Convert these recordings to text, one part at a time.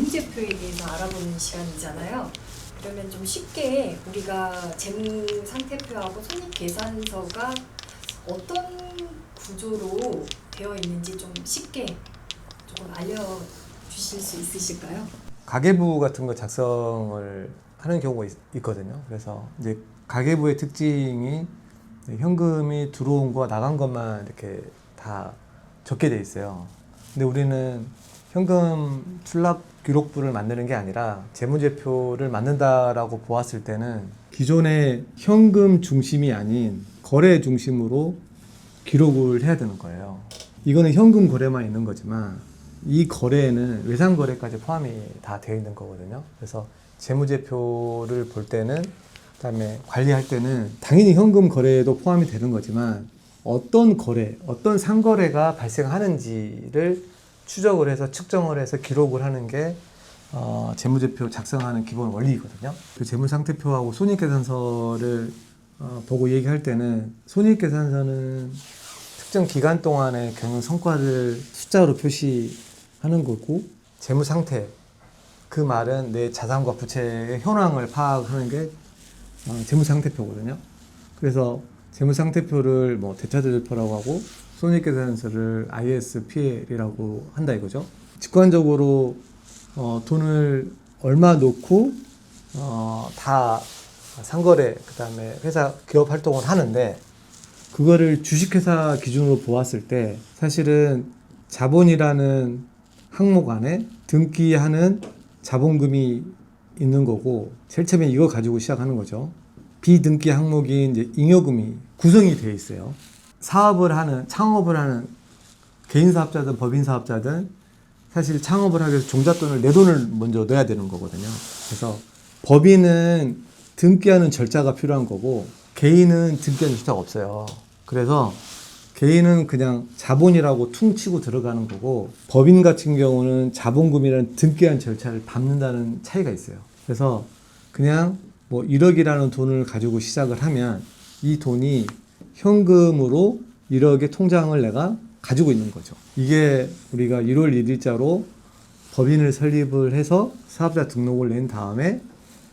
재무제표에 대해서 알아보는 시간이잖아요. 그러면 좀 쉽게 우리가 재무상태표하고 손익계산서가 어떤 구조로 되어 있는지 좀 쉽게 조금 알려주실 수 있으실까요? 가계부 같은 거 작성을 하는 경우가 있거든요. 그래서 이제 가계부의 특징이 현금이 들어온 거와 나간 것만 이렇게 다 적게 돼 있어요. 근데 우리는 현금 출납 기록부를 만드는 게 아니라 재무제표를 만든다라고 보았을 때는 기존의 현금 중심이 아닌 거래 중심으로 기록을 해야 되는 거예요. 이거는 현금 거래만 있는 거지만 이 거래에는 외상 거래까지 포함이 다 되어 있는 거거든요. 그래서 재무제표를 볼 때는, 그다음에 관리할 때는 당연히 현금 거래도 포함이 되는 거지만 어떤 거래, 어떤 상거래가 발생하는지를 추적을 해서 측정을 해서 기록을 하는 게 재무제표 작성하는 기본 원리이거든요. 그 재무상태표하고 손익계산서를 보고 얘기할 때는, 손익계산서는 특정 기간 동안의 경영 성과를 숫자로 표시하는 거고, 재무상태, 그 말은 내 자산과 부채의 현황을 파악하는 게 재무상태표거든요. 그래서 재무상태표를 뭐 대차대조표라고 하고 손익계산서를 ISPL이라고 한다 이거죠. 직관적으로 돈을 얼마 놓고 다 상거래, 그 다음에 회사 기업 활동을 하는데, 그거를 주식회사 기준으로 보았을 때 사실은 자본이라는 항목 안에 등기하는 자본금이 있는 거고, 제일 처음에 이거 가지고 시작하는 거죠. 비등기 항목인 이제 잉여금이 구성이 되어 있어요. 사업을 하는, 창업을 하는 개인 사업자든 법인 사업자든 사실 창업을 하기 위해서 종잣돈을, 내 돈을 먼저 넣어야 되는 거거든요. 그래서 법인은 등기하는 절차가 필요한 거고 개인은 등기하는 절차가 없어요. 그래서 개인은 그냥 자본이라고 퉁치고 들어가는 거고, 법인 같은 경우는 자본금이라는 등기한 절차를 밟는다는 차이가 있어요. 그래서 그냥 뭐 1억이라는 돈을 가지고 시작을 하면 이 돈이 현금으로 1억의 통장을 내가 가지고 있는 거죠. 이게 우리가 1월 1일자로 법인을 설립을 해서 사업자 등록을 낸 다음에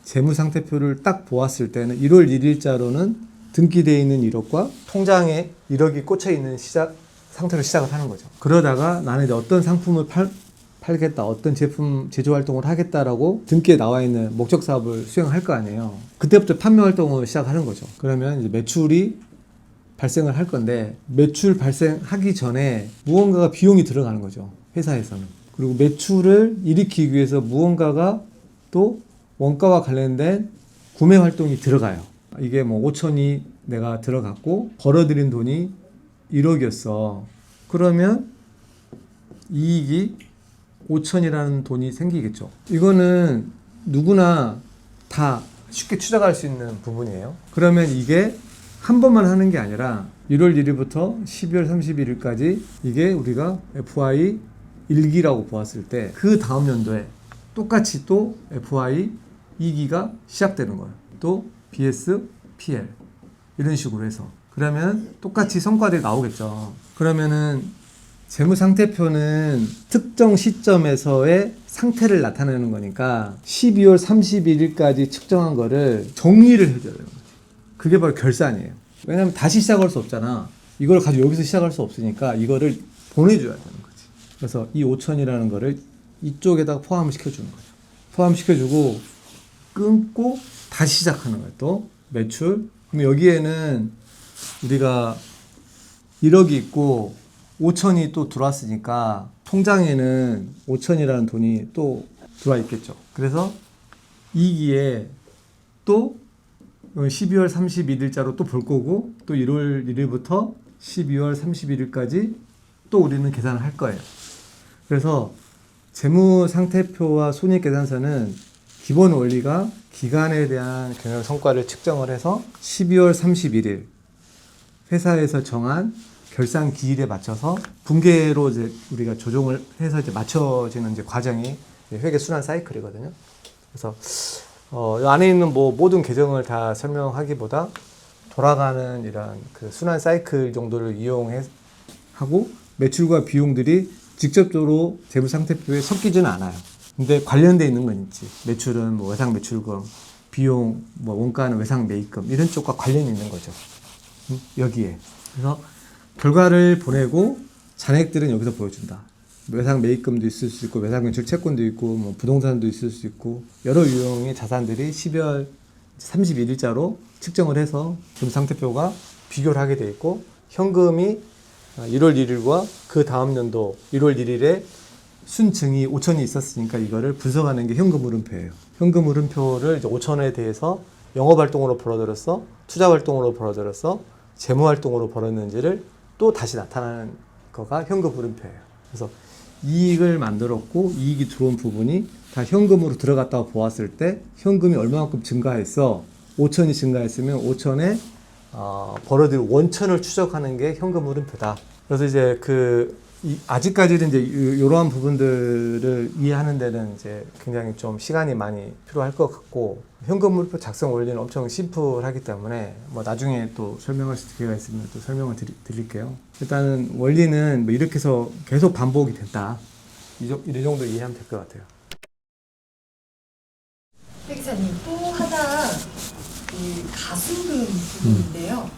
재무상태표를 딱 보았을 때는 1월 1일자로는 등기되어 있는 1억과 통장에 1억이 꽂혀 있는 상태로 시작을 하는 거죠. 그러다가 나는 이제 어떤 상품을 팔겠다, 어떤 제품 제조 활동을 하겠다라고 등기에 나와 있는 목적 사업을 수행할 거 아니에요. 그때부터 판매 활동을 시작하는 거죠. 그러면 이제 매출이 발생을 할 건데, 매출 발생하기 전에 무언가가 비용이 들어가는 거죠, 회사에서는. 그리고 매출을 일으키기 위해서 무언가가 또 원가와 관련된 구매 활동이 들어가요. 이게 뭐 5천이 내가 들어갔고 벌어들인 돈이 1억이었어. 그러면 이익이 5천이라는 돈이 생기겠죠. 이거는 누구나 다 쉽게 추적할 수 있는 부분이에요. 그러면 이게 한 번만 하는 게 아니라 1월 1일부터 12월 31일까지 이게 우리가 FI 1기라고 보았을 때 그 다음 연도에 똑같이 또 FI 2기가 시작되는 거예요. 또 BS, PL 이런 식으로 해서, 그러면 똑같이 성과들이 나오겠죠. 그러면은 재무상태표는 특정 시점에서의 상태를 나타내는 거니까 12월 31일까지 측정한 거를 정리를 해줘야 되는 거지. 그게 바로 결산이에요. 왜냐면 다시 시작할 수 없잖아. 이걸 가지고 여기서 시작할 수 없으니까 이거를 보내줘야 되는 거지. 그래서 이 5천이라는 거를 이쪽에다 포함시켜주는 거죠. 포함시켜주고 끊고 다시 시작하는 거예요. 또 매출. 그럼 여기에는 우리가 1억이 있고 5천이 또 들어왔으니까 통장에는 5천이라는 돈이 또 들어와 있겠죠. 그래서 2기에 또 12월 31일자로 또 볼 거고, 또 1월 1일부터 12월 31일까지 또 우리는 계산을 할 거예요. 그래서 재무상태표와 손익계산서는 기본 원리가 기간에 대한 경영 성과를 측정을 해서 12월 31일 회사에서 정한 결산 기일에 맞춰서 분계로 이제 우리가 조정을 해서 이제 맞춰지는 이제 과정이 회계 순환 사이클이거든요. 그래서 이 안에 있는 뭐 모든 계정을 다 설명하기보다 돌아가는 이런 그 순환 사이클 정도를 이용하고 매출과 비용들이 직접적으로 재무상태표에 섞이지는 않아요. 근데 관련돼 있는 건 있지. 매출은 뭐 외상 매출금, 비용, 뭐 원가는 외상 매입금 이런 쪽과 관련이 있는 거죠. 여기에. 그래서 결과를 보내고 잔액들은 여기서 보여준다. 외상 매입금도 있을 수 있고 외상 매출 채권도 있고 뭐 부동산도 있을 수 있고 여러 유형의 자산들이 12월 31일자로 측정을 해서 금상태표가 비교를 하게 돼 있고 현금이 1월 1일과 그 다음 연도 1월 1일에 순증이 5천이 있었으니까 이거를 분석하는 게 현금 흐름표예요. 현금 흐름표를 이제 5천에 대해서 영업 활동으로 벌어들였어, 투자 활동으로 벌어들였어, 재무 활동으로 벌었는지를 또 다시 나타나는 거가 현금 흐름표예요. 그래서 이익을 만들었고 이익이 들어온 부분이 다 현금으로 들어갔다고 보았을 때 현금이 얼마만큼 증가했어? 5천이 증가했으면 5천에 벌어들인 원천을 추적하는 게 현금 흐름표다. 그래서 이제 아직까지는 이제 이러한 부분들을 이해하는 데는 이제 굉장히 좀 시간이 많이 필요할 것 같고 현금 흐름표 작성 원리는 엄청 심플하기 때문에 뭐 나중에 또 설명할 수 기회가 있으면 또 설명을 드릴게요. 일단은 원리는 뭐 이렇게 해서 계속 반복이 된다. 이 정도 이해하면 될 것 같아요. 회계사님 또 하나 그 가수금 부분인데요.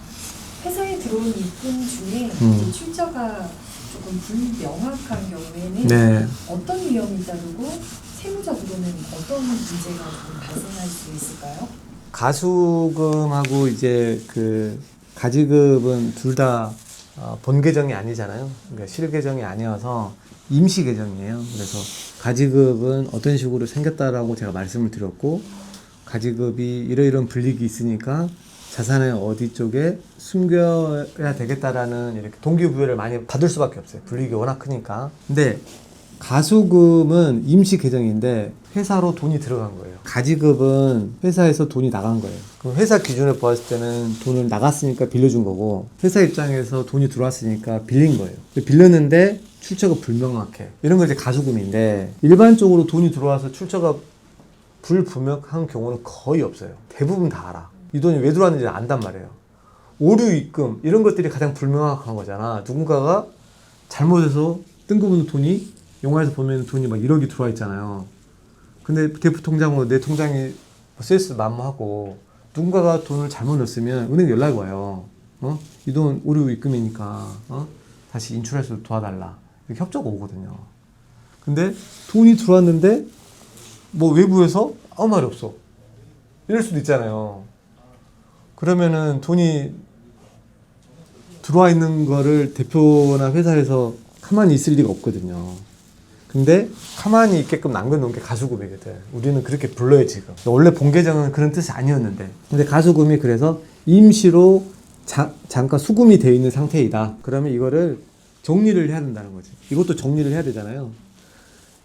회사에 들어온 입금 중에 이제 출처가 조금 불명확한 경우에는 네. 어떤 위험이 따르고 세무적으로는 어떤 문제가 좀 발생할 수 있을까요? 가수금하고 이제 그 가지급은 둘 다 본 계정이 아니잖아요. 그러니까 실 계정이 아니어서 임시 계정이에요. 그래서 가지급은 어떤 식으로 생겼다라고 제가 말씀을 드렸고 가지급이 이러이러한 불이익이 있으니까 자산의 어디 쪽에 숨겨야 되겠다라는 이렇게 동기부여를 많이 받을 수밖에 없어요. 불이익이 워낙 크니까. 근데 가수금은 임시 계정인데 회사로 돈이 들어간 거예요. 가지급은 회사에서 돈이 나간 거예요. 그럼 회사 기준에 보았을 때는 돈을 나갔으니까 빌려준 거고 회사 입장에서 돈이 들어왔으니까 빌린 거예요. 빌렸는데 출처가 불명확해. 이런 거 이제 가수금인데 일반적으로 돈이 들어와서 출처가 불분명한 경우는 거의 없어요. 대부분 다 알아. 이 돈이 왜 들어왔는지 안단 말이에요. 오류 입금 이런 것들이 가장 불명확한 거잖아. 누군가가 잘못해서 뜬금없는 돈이 영화에서 보면 돈이 막 1억이 들어와 있잖아요. 근데 대표 통장으로 내 통장이 세스 만무하고 누군가가 돈을 잘못 넣었으면 은행 연락이 와요. 이 돈 오류 입금이니까 다시 인출해서 도와달라. 이렇게 협조가 오거든요. 근데 돈이 들어왔는데 뭐 외부에서 아무 말이 없어. 이럴 수도 있잖아요. 그러면은 돈이 들어와 있는 거를 대표나 회사에서 가만히 있을 리가 없거든요. 근데 가만히 있게끔 남겨놓은 게 가수금이거든. 우리는 그렇게 불러요 지금. 원래 본계정은 그런 뜻이 아니었는데 근데 가수금이 그래서 임시로 잠깐 수금이 되어 있는 상태이다. 그러면 이거를 정리를 해야 된다는 거지. 이것도 정리를 해야 되잖아요.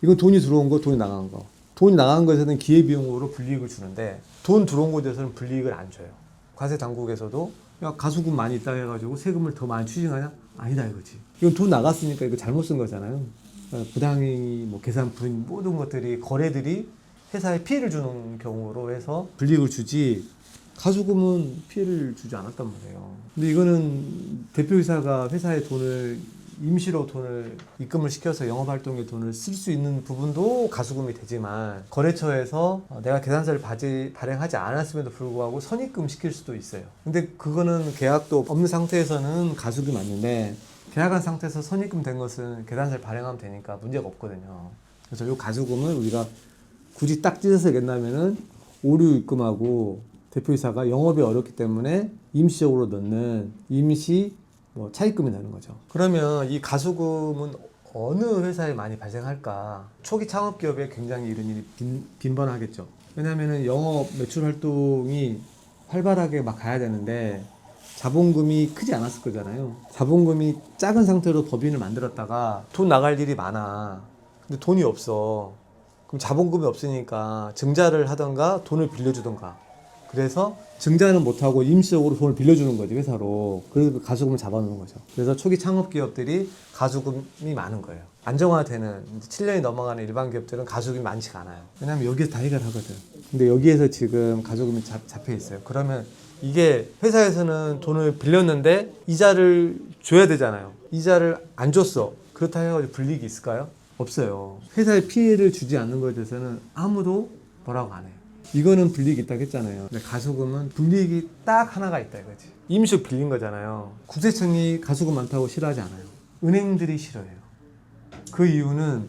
이건 돈이 들어온 거, 돈이 나간 거. 돈이 나간 것에서는 기회비용으로 불이익을 주는데 돈 들어온 것에 대해서는 불이익을 안 줘요. 과세 당국에서도 야 가수금 많이 있다 해가지고 세금을 더 많이 추징하냐? 아니다 이거지. 이건 돈 나갔으니까 이거 잘못 쓴 거잖아요. 부당행위, 뭐 계산분 모든 것들이 거래들이 회사에 피해를 주는 경우로 해서 불이익을 주지 가수금은 피해를 주지 않았단 말이에요. 근데 이거는 대표이사가 회사에 돈을 임시로 돈을 입금을 시켜서 영업활동에 돈을 쓸 수 있는 부분도 가수금이 되지만 거래처에서 내가 계산서를 발행하지 않았음에도 불구하고 선입금 시킬 수도 있어요. 근데 그거는 계약도 없는 상태에서는 가수금이 맞는데 계약한 상태에서 선입금 된 것은 계산서를 발행하면 되니까 문제가 없거든요. 그래서 이 가수금은 우리가 굳이 딱 찢어서 얘기한다면은 오류 입금하고 대표이사가 영업이 어렵기 때문에 임시적으로 넣는 임시 차입금이 나는 거죠. 그러면 이 가수금은 어느 회사에 많이 발생할까? 초기 창업 기업에 굉장히 이런 일이 빈번하겠죠. 왜냐하면 영업 매출 활동이 활발하게 막 가야 되는데 자본금이 크지 않았을 거잖아요. 자본금이 작은 상태로 법인을 만들었다가 돈 나갈 일이 많아. 근데 돈이 없어. 그럼 자본금이 없으니까 증자를 하던가 돈을 빌려주던가. 그래서 증자는 못하고 임시적으로 돈을 빌려주는 거지 회사로. 그래서 가수금을 잡아놓는 거죠. 그래서 초기 창업 기업들이 가수금이 많은 거예요. 안정화되는 7년이 넘어가는 일반 기업들은 가수금이 많지가 않아요. 왜냐하면 여기에서 다 해결하거든. 근데 여기에서 지금 가수금이 잡혀 있어요. 그러면 이게 회사에서는 돈을 빌렸는데 이자를 줘야 되잖아요. 이자를 안 줬어. 그렇다 해가지고 불이익이 있을까요? 없어요. 회사에 피해를 주지 않는 것에 대해서는 아무도 뭐라고 안 해요. 이거는 불이익이 있다고 했잖아요. 근데 가수금은 불이익이 딱 하나가 있다 이거지. 임시로 빌린 거잖아요. 국세청이 가수금 많다고 싫어하지 않아요. 은행들이 싫어해요. 그 이유는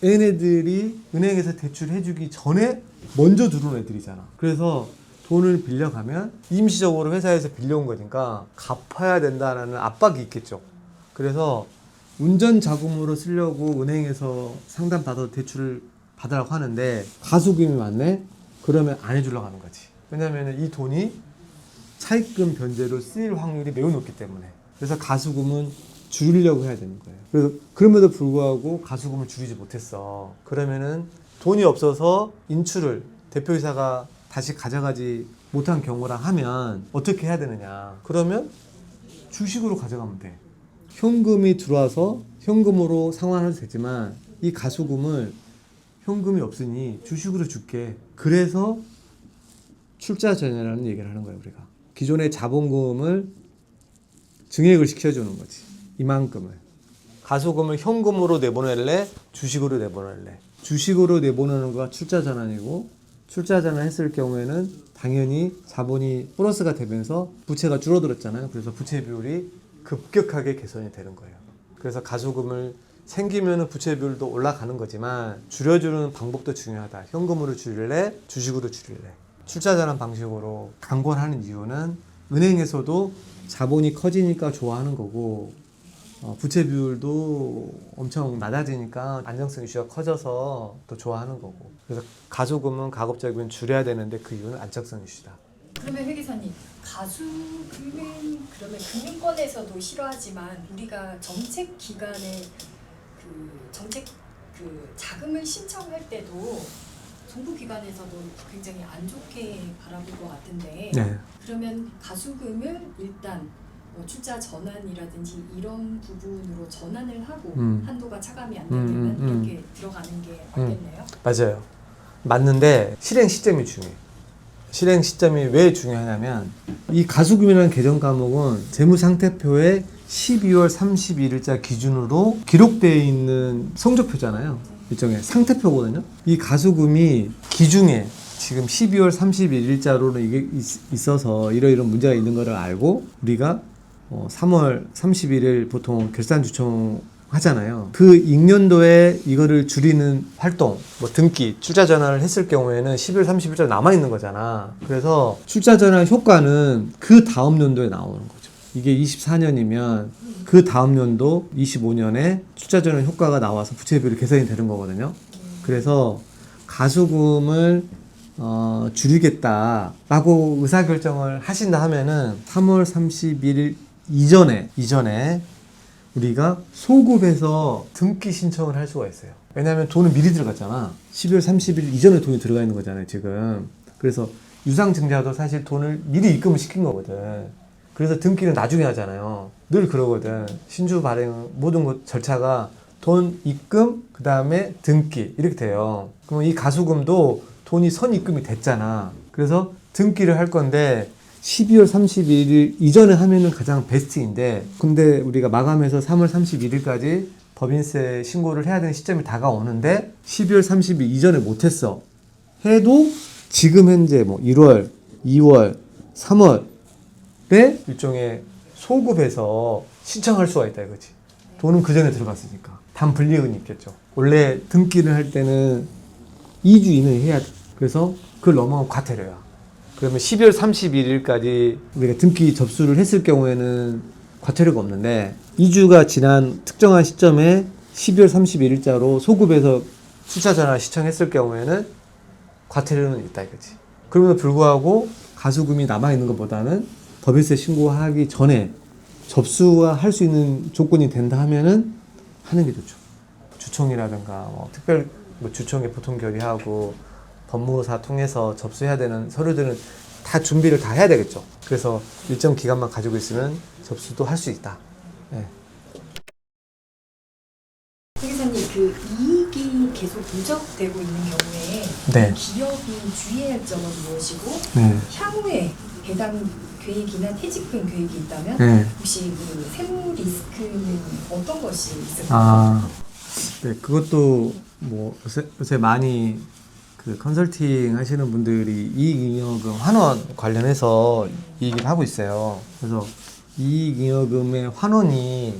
얘네들이 은행에서 대출해주기 전에 먼저 들어온 애들이잖아. 그래서 돈을 빌려가면 임시적으로 회사에서 빌려온 거니까 갚아야 된다는 압박이 있겠죠. 그래서 운전 자금으로 쓰려고 은행에서 상담받아서 대출을 받으라고 하는데 가수금이 많네? 그러면 안 해주려고 하는 거지. 왜냐하면 이 돈이 차입금 변제로 쓰일 확률이 매우 높기 때문에. 그래서 가수금은 줄이려고 해야 되는 거예요. 그래서 그럼에도 불구하고 가수금을 줄이지 못했어. 그러면은 돈이 없어서 인출을 대표이사가 다시 가져가지 못한 경우라 하면 어떻게 해야 되느냐. 그러면 주식으로 가져가면 돼. 현금이 들어와서 현금으로 상환해도 되지만 이 가수금을 현금이 없으니 주식으로 줄게. 그래서 출자 전환이라는 얘기를 하는 거예요, 우리가. 기존의 자본금을 증액을 시켜주는 거지. 이만큼을. 가수금을 현금으로 내보낼래? 주식으로 내보낼래? 주식으로 내보내는 거가 출자 전환이고, 출자 전환 했을 경우에는 당연히 자본이 플러스가 되면서 부채가 줄어들었잖아요. 그래서 부채 비율이 급격하게 개선이 되는 거예요. 그래서 가수금을 생기면 부채 비율도 올라가는 거지만 줄여주는 방법도 중요하다. 현금으로 줄일래? 주식으로 줄일래? 출자 전환 방식으로 강권하는 이유는 은행에서도 자본이 커지니까 좋아하는 거고, 부채 비율도 엄청 낮아지니까 안정성 이슈가 커져서 또 좋아하는 거고. 그래서 가수금은 가급적이면 줄여야 되는데 그 이유는 안정성 이슈다. 그러면 회계사님, 가수금은 그러면 금융권에서도 싫어하지만 우리가 정책 기관에 정책 자금을 신청할 때도 정부 기관에서도 굉장히 안 좋게 바라볼 것 같은데, 네. 그러면 가수금은 일단 뭐 출자 전환이라든지 이런 부분으로 전환을 하고 한도가 차감이 안 되면 이렇게 들어가는 게 맞겠네요. 맞아요. 맞는데 실행 시점이 중요해요. 실행 시점이 왜 중요하냐면 이 가수금이라는 개정 과목은 재무상태표에 12월 31일자 기준으로 기록되어 있는 성적표잖아요. 일종의 상태표거든요. 이 가수금이 기중에 지금 12월 31일자로는 이게 있어서 이러이런 문제가 있는 거를 알고 우리가 3월 31일 보통 결산 주청 하잖아요. 그 익년도에 이거를 줄이는 활동, 뭐 등기, 출자 전환을 했을 경우에는 12월 30일자 남아있는 거잖아. 그래서 출자 전환 효과는 그 다음 연도에 나오는 거죠. 이게 24년이면 그 다음 연도 25년에 출자 전환 효과가 나와서 부채 비율이 개선이 되는 거거든요. 그래서 가수금을 줄이겠다라고 의사결정을 하신다 하면은 3월 31일 이전에 우리가 소급해서 등기 신청을 할 수가 있어요. 왜냐하면 돈은 미리 들어갔잖아. 12월 30일 이전에 돈이 들어가 있는 거잖아요, 지금. 그래서 유상증자도 사실 돈을 미리 입금을 시킨 거거든. 그래서 등기는 나중에 하잖아요. 늘 그러거든. 신주 발행 모든 것 절차가 돈 입금, 그 다음에 등기 이렇게 돼요. 그러면 이 가수금도 돈이 선입금이 됐잖아. 그래서 등기를 할 건데 12월 31일 이전에 하면은 가장 베스트인데, 근데 우리가 마감해서 3월 31일까지 법인세 신고를 해야 되는 시점이 다가오는데 12월 30일 이전에 못했어. 해도 지금 현재 뭐 1월, 2월, 3월에 일종의 소급해서 신청할 수가 있다 이거지. 돈은 그 전에 들어갔으니까. 단 불이익은 있겠죠. 원래 등기를 할 때는 2주 이내에 해야 돼. 그래서 그걸 넘어가면 과태료야. 그러면 12월 31일까지 우리가 등기 접수를 했을 경우에는 과태료가 없는데 2주가 지난 특정한 시점에 12월 31일자로 소급해서 출자 전환 시청했을 경우에는 과태료는 있다 이거지. 그럼에도 불구하고 가수금이 남아있는 것보다는 법인세 신고하기 전에 접수가 할 수 있는 조건이 된다 하면은 하는 게 좋죠. 주총이라든가 뭐 특별 주총에 보통 결의하고 법무사 통해서 접수해야 되는 서류들은 다 준비를 다 해야 되겠죠. 그래서 일정 기간만 가지고 있으면 접수도 할 수 있다. 네. 회계사님, 그 이익이 계속 누적되고 있는 경우에 네. 기업이 주의해야 할 점은 무엇이고, 네. 향후에 배당 계획이나 퇴직금 계획이 있다면 네. 혹시 그 세무 리스크는 어떤 것이 있을까요? 네, 그것도 뭐 요새 많이 그 컨설팅 하시는 분들이 이익잉여금 환원 관련해서 얘기를 하고 있어요. 그래서 이익잉여금의 환원이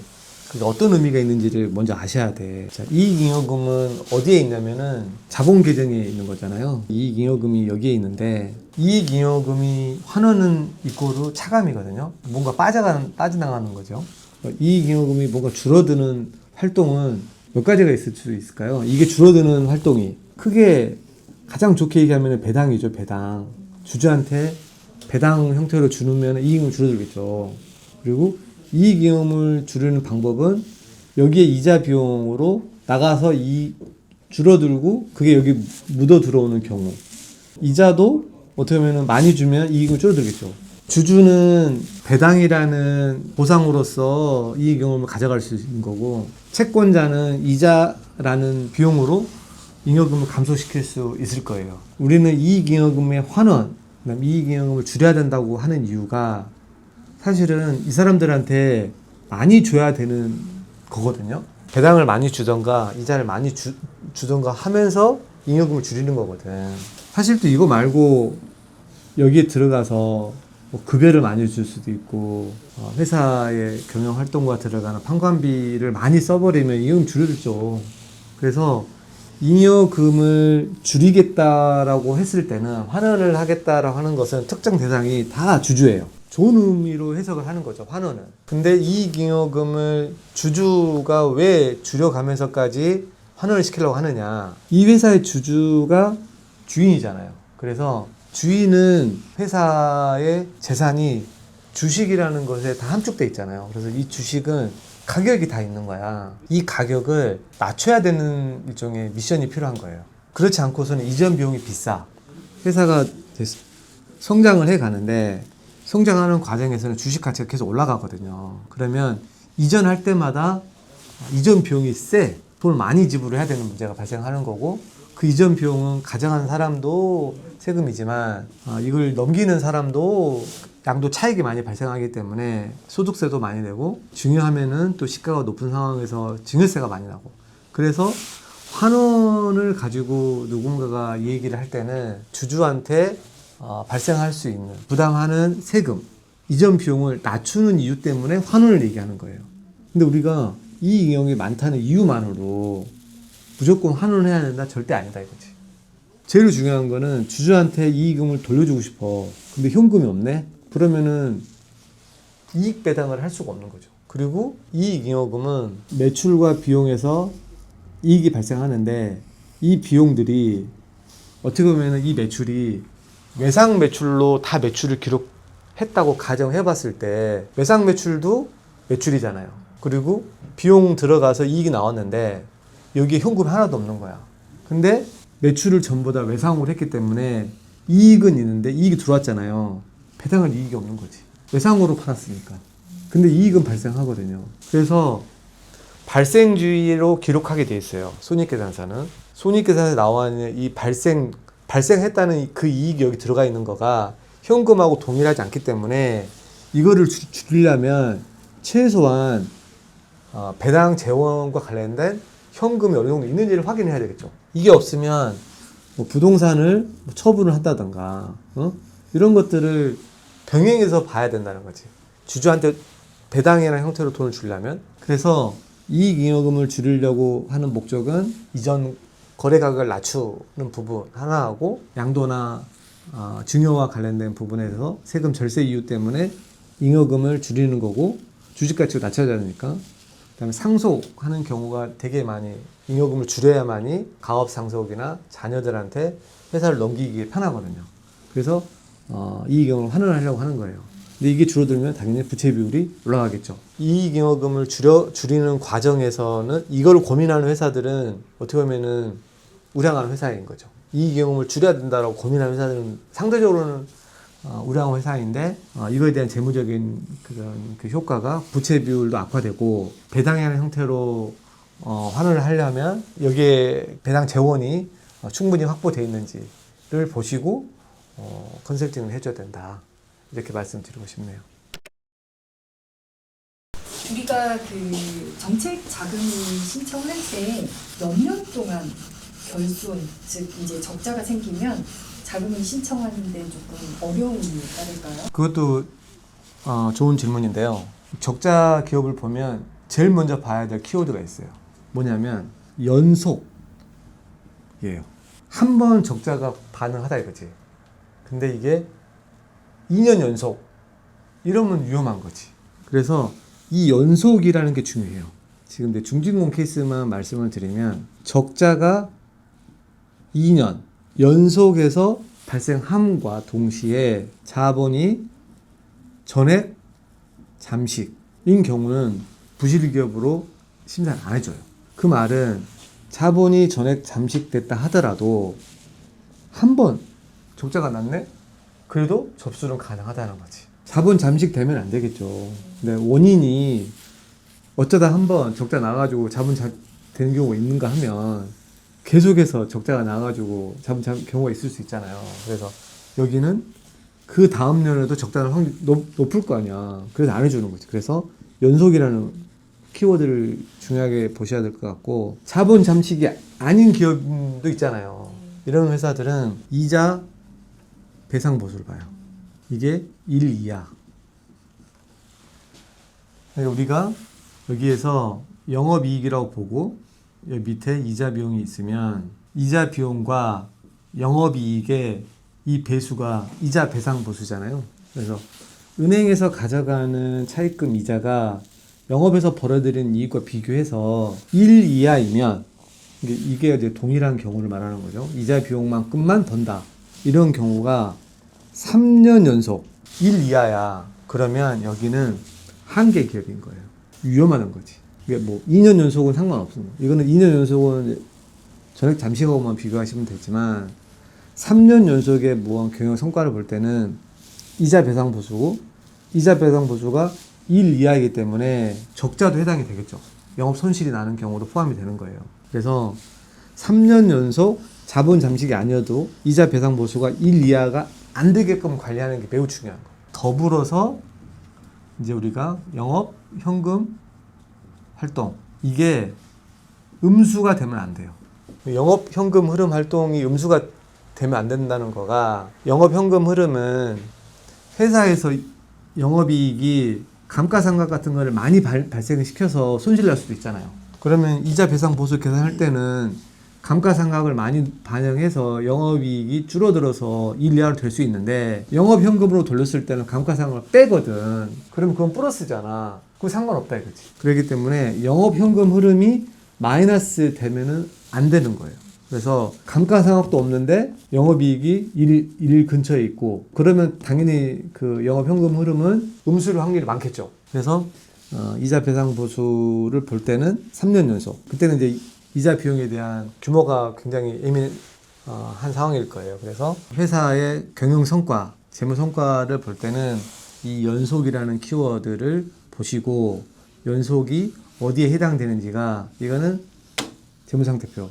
그게 어떤 의미가 있는지를 먼저 아셔야 돼. 자, 이익잉여금은 어디에 있냐면은 자본계정에 있는 거잖아요. 이익잉여금이 여기에 있는데 이익잉여금이 환원은 이꼬르 차감이거든요. 뭔가 빠져나가는 거죠. 이익잉여금이 뭔가 줄어드는 활동은 몇 가지가 있을 수 있을까요? 이게 줄어드는 활동이 크게 가장 좋게 얘기하면 배당이죠. 배당. 주주한테 배당 형태로 주면 이익은 줄어들겠죠. 그리고 이익잉여금을 줄이는 방법은 여기에 이자 비용으로 나가서 줄어들고 그게 여기 묻어 들어오는 경우. 이자도 어떻게 보면 많이 주면 이익은 줄어들겠죠. 주주는 배당이라는 보상으로서 이익잉여금을 가져갈 수 있는 거고, 채권자는 이자라는 비용으로 잉여금을 감소시킬 수 있을 거예요. 우리는 이익잉여금의 환원, 그다음 이익잉여금을 줄여야 된다고 하는 이유가 사실은 이 사람들한테 많이 줘야 되는 거거든요. 배당을 많이 주던가 이자를 많이 주던가 하면서 잉여금을 줄이는 거거든. 사실 또 이거 말고 여기에 들어가서 뭐 급여를 많이 줄 수도 있고 회사의 경영활동과 들어가는 판관비를 많이 써버리면 잉여금 줄어들죠. 그래서 잉여금을 줄이겠다라고 했을 때는 환원을 하겠다라고 하는 것은 특정 대상이 다 주주예요. 좋은 의미로 해석을 하는 거죠, 환원은. 근데 이익잉여금을 주주가 왜 줄여가면서까지 환원을 시키려고 하느냐. 이 회사의 주주가 주인이잖아요. 그래서 주인은 회사의 재산이 주식이라는 것에 다 함축돼 있잖아요. 그래서 이 주식은 가격이 다 있는 거야. 이 가격을 낮춰야 되는 일종의 미션이 필요한 거예요. 그렇지 않고서는 이전 비용이 비싸. 회사가 성장을 해 가는데 성장하는 과정에서는 주식 가치가 계속 올라가거든요. 그러면 이전할 때마다 이전 비용이 세. 돈을 많이 지불해야 되는 문제가 발생하는 거고, 그 이전 비용은 가져가는 사람도 세금이지만 이걸 넘기는 사람도 양도 차익이 많이 발생하기 때문에 소득세도 많이 내고, 증여하면은 또 시가가 높은 상황에서 증여세가 많이 나고. 그래서 환원을 가지고 누군가가 이 얘기를 할 때는 주주한테 발생할 수 있는 부담하는 세금, 이전 비용을 낮추는 이유 때문에 환원을 얘기하는 거예요. 근데 우리가 이익잉여금이 많다는 이유만으로 무조건 환원을 해야 된다? 절대 아니다 이거지. 제일 중요한 거는 주주한테 이익금을 돌려주고 싶어. 근데 현금이 없네? 그러면은 이익 배당을 할 수가 없는 거죠. 그리고 이익잉여금은 매출과 비용에서 이익이 발생하는데, 이 비용들이 어떻게 보면 이 매출이 매상 매출로 다 매출을 기록했다고 가정해 봤을 때 매상 매출도 매출이잖아요. 그리고 비용 들어가서 이익이 나왔는데 여기에 현금이 하나도 없는 거야. 근데 매출을 전부 다 외상으로 했기 때문에 이익은 있는데 이익이 들어왔잖아요. 배당할 이익이 없는 거지. 외상으로 팔았으니까. 근데 이익은 발생하거든요. 그래서 발생주의로 기록하게 돼 있어요. 손익계산서는. 손익계산서에 나와 있는 이 발생했다는 그 이익이 여기 들어가 있는 거가 현금하고 동일하지 않기 때문에 이거를 줄이려면 최소한 배당 재원과 관련된 현금이 어느 정도 있는지를 확인해야 되겠죠. 이게 없으면 뭐 부동산을 처분을 한다던가 이런 것들을 병행해서 봐야 된다는 거지. 주주한테 배당이라는 형태로 돈을 주려면. 그래서 이익잉여금을 줄이려고 하는 목적은 이전 거래 가격을 낮추는 부분 하나하고, 양도나 증여와 관련된 부분에서 세금 절세 이유 때문에 잉여금을 줄이는 거고, 주식 가치가 낮춰져야 되니까. 그다음에 상속하는 경우가 되게 많이, 잉여금을 줄여야만이 가업 상속이나 자녀들한테 회사를 넘기기 편하거든요. 그래서 이익잉여금을 환원하려고 하는 거예요. 근데 이게 줄어들면 당연히 부채 비율이 올라가겠죠. 이익잉여금을 줄이는 과정에서는 이걸 고민하는 회사들은 어떻게 보면은 우량한 회사인 거죠. 이익잉여금을 줄여야 된다라고 고민하는 회사들은 상대적으로는 우량한 회사인데, 이거에 대한 재무적인 그런 그 효과가 부채 비율도 악화되고, 배당이라는 형태로 환원을 하려면 여기에 배당 재원이 충분히 확보되어 있는지를 보시고 컨설팅을 해줘야 된다. 이렇게 말씀드리고 싶네요. 우리가 그 정책 자금을 신청할 때 몇 년 동안 결손, 즉 이제 적자가 생기면 자금을 신청하는데 조금 어려움이 따를까요? 그것도 좋은 질문인데요. 적자 기업을 보면 제일 먼저 봐야 될 키워드가 있어요. 뭐냐면 연속이에요. 한 번 적자가 반응하다 이거지. 근데 이게 2년 연속 이러면 위험한 거지. 그래서 이 연속이라는 게 중요해요. 지금 내 중진공 케이스만 말씀을 드리면 적자가 2년 연속해서 발생함과 동시에 자본이 전액 잠식인 경우는 부실기업으로 심사를 안 해줘요. 그 말은 자본이 전액 잠식됐다 하더라도 한 번 적자가 났네? 그래도 접수는 가능하다는 거지. 자본 잠식되면 안 되겠죠. 근데 원인이 어쩌다 한 번 적자 나가지고 자본 되는 경우가 있는가 하면 계속해서 적자가 나가지고 자본 경우가 있을 수 있잖아요. 그래서 여기는 그 다음 년에도 적자는 확률이 높을 거 아니야. 그래서 안 해주는 거지. 그래서 연속이라는 키워드를 중요하게 보셔야 될 것 같고, 자본 잠식이 아닌 기업도 있잖아요. 이런 회사들은 이자 배상 보수를 봐요. 이게 1 이하. 우리가 여기에서 영업이익이라고 보고 여기 밑에 이자 비용이 있으면 이자 비용과 영업이익의 이 배수가 이자 배상 보수잖아요. 그래서 은행에서 가져가는 차입금 이자가 영업에서 벌어들이는 이익과 비교해서 1 이하이면 이게 이제 동일한 경우를 말하는 거죠. 이자 비용만큼만 번다. 이런 경우가 3년 연속 1 이하야. 그러면 여기는 한계 기업인 거예요. 위험한 거지. 이게 뭐 2년 연속은 상관없습니다. 이거는 2년 연속은 전액 잠식하고만 비교하시면 되지만 3년 연속의 무한 경영 성과를 볼 때는 이자 배상 보수고 이자 배상 보수가 1 이하이기 때문에 적자도 해당이 되겠죠. 영업 손실이 나는 경우도 포함이 되는 거예요. 그래서 3년 연속 자본 잠식이 아니어도 이자 배상 보수가 1 이하가 안 되게끔 관리하는 게 매우 중요한 거예요. 더불어서 이제 우리가 영업, 현금, 활동 이게 음수가 되면 안 돼요. 영업, 현금 흐름 활동이 음수가 되면 안 된다는 거가 영업, 현금 흐름은 회사에서 영업이익이 감가상각 같은 거를 많이 발생을 시켜서 손실 날 수도 있잖아요. 그러면 이자 배상 보수 계산할 때는 감가상각을 많이 반영해서 영업이익이 줄어들어서 1 이하로 될 수 있는데 영업현금으로 돌렸을 때는 감가상각을 빼거든. 그러면 그건 플러스잖아. 그거 상관없다 이거지. 그렇기 때문에 영업현금 흐름이 마이너스 되면은 안 되는 거예요. 그래서 감가상각도 없는데 영업이익이 1 근처에 있고 그러면 당연히 그 영업현금 흐름은 음수일 확률이 많겠죠. 그래서 이자 배상 보수를 볼 때는 3년 연속. 그때는 이제 이자 비용에 대한 규모가 굉장히 예민한 상황일 거예요. 그래서 회사의 경영 성과, 재무 성과를 볼 때는 이 연속이라는 키워드를 보시고 연속이 어디에 해당되는지가 이거는 재무상태표,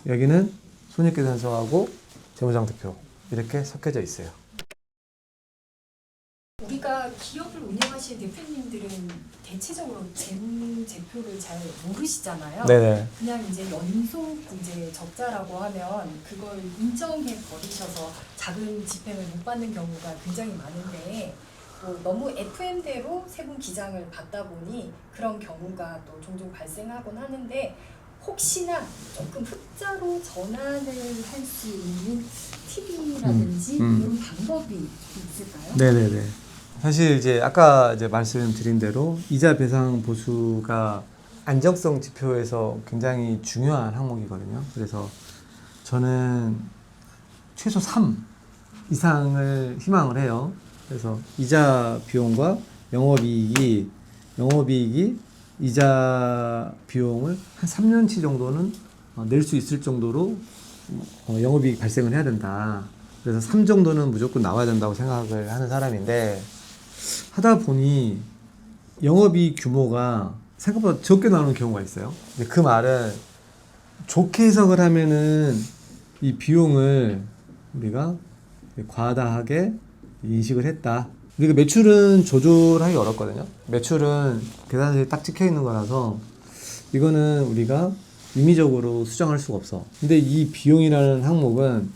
여기는 손익계산서하고 재무상태표 이렇게 섞여져 있어요. 우리가 기업을 운영하시는 대표님들은 대체적으로 재무제표를 잘 모르시잖아요. 네네. 그냥 이제 연속 이제 적자라고 하면 그걸 인정해 버리셔서 자금 집행을 못 받는 경우가 굉장히 많은데 뭐 너무 FM대로 세분 기장을 받다 보니 그런 경우가 또 종종 발생하곤 하는데 혹시나 조금 흑자로 전환을 할 수 있는 팁이라든지 이런 방법이 있을까요? 네네네. 사실 이제 아까 이제 말씀드린 대로 이자 배상 보수가 안정성 지표에서 굉장히 중요한 항목이거든요. 그래서 저는 최소 3 이상을 희망을 해요. 그래서 이자 비용과 영업이익이 이자 비용을 한 3년치 정도는 낼 수 있을 정도로 영업이익 발생을 해야 된다. 그래서 3 정도는 무조건 나와야 된다고 생각을 하는 사람인데 하다 보니 영업이익 규모가 생각보다 적게 나오는 경우가 있어요. 근데 그 말은 좋게 해석을 하면은 이 비용을 우리가 과다하게 인식을 했다. 우리가 매출은 조절하기 어렵거든요. 매출은 계산서에 딱 찍혀 있는 거라서 이거는 우리가 임의적으로 수정할 수가 없어. 근데 이 비용이라는 항목은